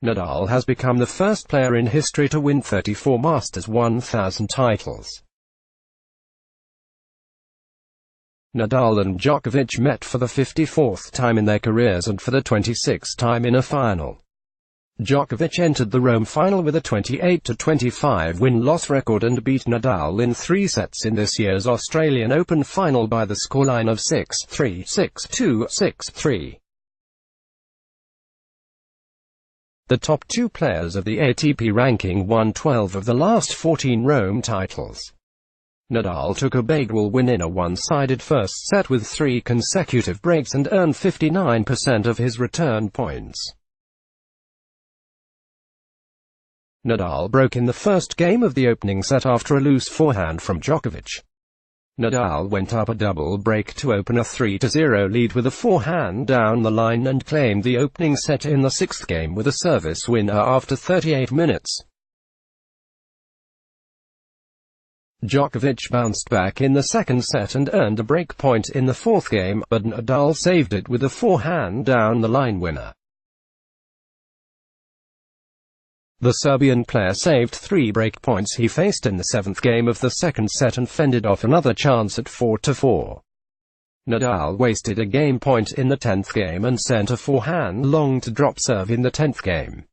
Nadal has become the first player in history to win 34 Masters 1000 titles. Nadal and Djokovic met for the 54th time in their careers and for the 26th time in a final. Djokovic entered the Rome final with a 28-25 win-loss record and beat Nadal in 3 sets in this year's Australian Open final by the scoreline of 6-3, 6-2, 6-3. The top 2 players of the ATP ranking won 12 of the last 14 Rome titles. Nadal took a bagel win in a one-sided first set with 3 consecutive breaks and earned 59% of his return points. Nadal broke in the first game of the opening set after a loose forehand from Djokovic. Nadal went up a double break to open a 3-0 lead with a forehand down the line and claimed the opening set in the 6th game with a service winner after 38 minutes. Djokovic bounced back in the 2nd set and earned a break point in the 4th game, but Nadal saved it with a forehand down the line winner. The Serbian player saved 3 break points he faced in the 7th game of the 2nd set and fended off another chance at 4-4. Nadal wasted a game point in the 10th game and sent a forehand long to drop serve in the 10th game.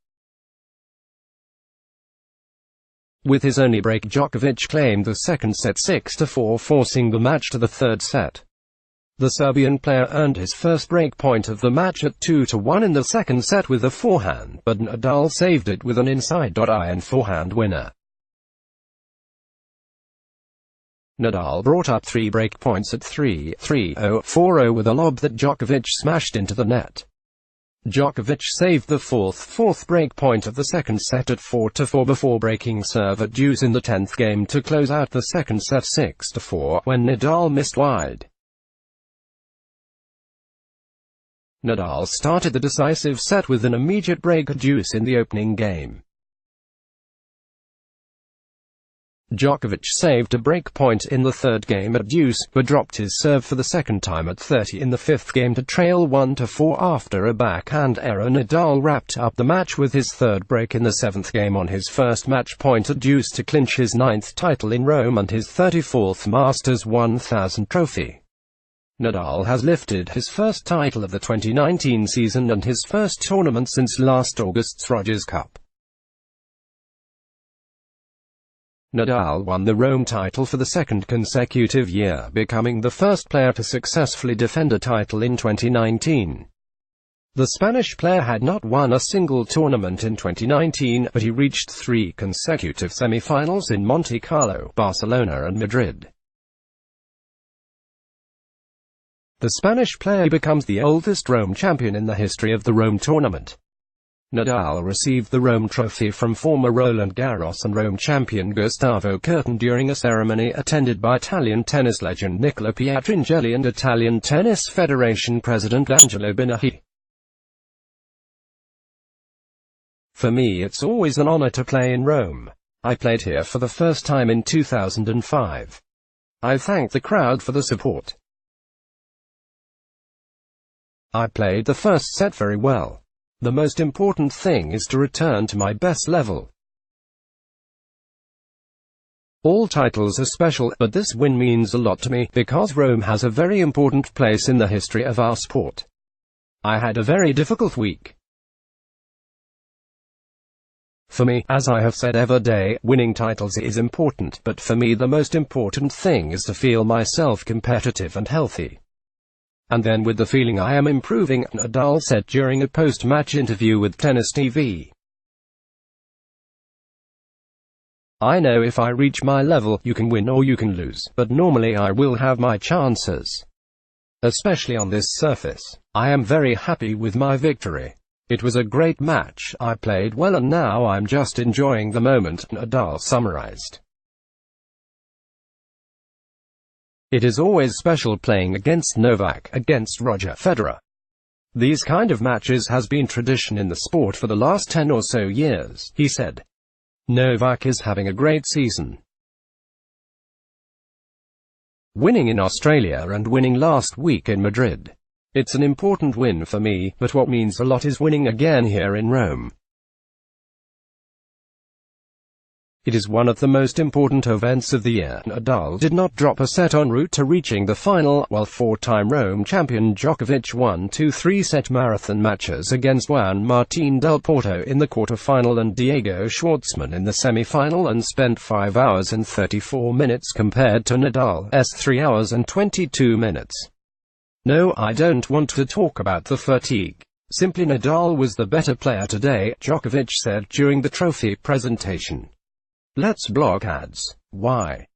With his only break, Djokovic claimed the 2nd set 6-4, forcing the match to the 3rd set. The Serbian player earned his first break point of the match at 2-1 in the 2nd set with a forehand, but Nadal saved it with an inside-iron forehand winner. Nadal brought up 3 break points at 3-3, 4-0 with a lob that Djokovic smashed into the net. Djokovic saved the fourth break point of the 2nd set at 4-4 before breaking serve at deuce in the 10th game to close out the 2nd set 6-4, when Nadal missed wide. Nadal started the decisive set with an immediate break at deuce in the opening game. Djokovic saved a break point in the 3rd game at deuce, but dropped his serve for the 2nd time at 30 in the 5th game to trail 1-4 after a backhand error. Nadal wrapped up the match with his 3rd break in the 7th game on his first match point at deuce to clinch his 9th title in Rome and his 34th Masters 1000 trophy. Nadal has lifted his first title of the 2019 season and his first tournament since last August's Rogers Cup. Nadal won the Rome title for the 2nd consecutive year, becoming the first player to successfully defend a title in 2019. The Spanish player had not won a single tournament in 2019, but he reached 3 consecutive semi-finals in Monte Carlo, Barcelona and Madrid. The Spanish player becomes the oldest Rome champion in the history of the Rome tournament. Nadal received the Rome trophy from former Roland Garros and Rome champion Gustavo Kuerten during a ceremony attended by Italian tennis legend Nicola Pietrangeli and Italian Tennis Federation President Angelo Binaghi. For me, it's always an honor to play in Rome. I played here for the first time in 2005. I thank the crowd for the support. I played the first set very well. The most important thing is to return to my best level. All titles are special, but this win means a lot to me, because Rome has a very important place in the history of our sport. I had a very difficult week. For me, as I have said every day, winning titles is important, but for me the most important thing is to feel myself competitive and healthy. And then with the feeling I am improving, Nadal said during a post-match interview with Tennis TV. I know if I reach my level, you can win or you can lose, but normally I will have my chances. Especially on this surface. I am very happy with my victory. It was a great match, I played well and now I'm just enjoying the moment, Nadal summarized. It is always special playing against Novak, against Roger Federer. These kind of matches has been tradition in the sport for the last 10 or so years, he said. Novak is having a great season. Winning in Australia and winning last week in Madrid. It's an important win for me, but what means a lot is winning again here in Rome. It is one of the most important events of the year. Nadal did not drop a set en route to reaching the final, while four-time Rome champion Djokovic won two three-set marathon matches against Juan Martín del Potro in the quarter-final and Diego Schwartzman in the semi-final, and spent 5 hours and 34 minutes compared to Nadal's 3 hours and 22 minutes. No, I don't want to talk about the fatigue. Simply Nadal was the better player today, Djokovic said during the trophy presentation. Let's block ads. Why?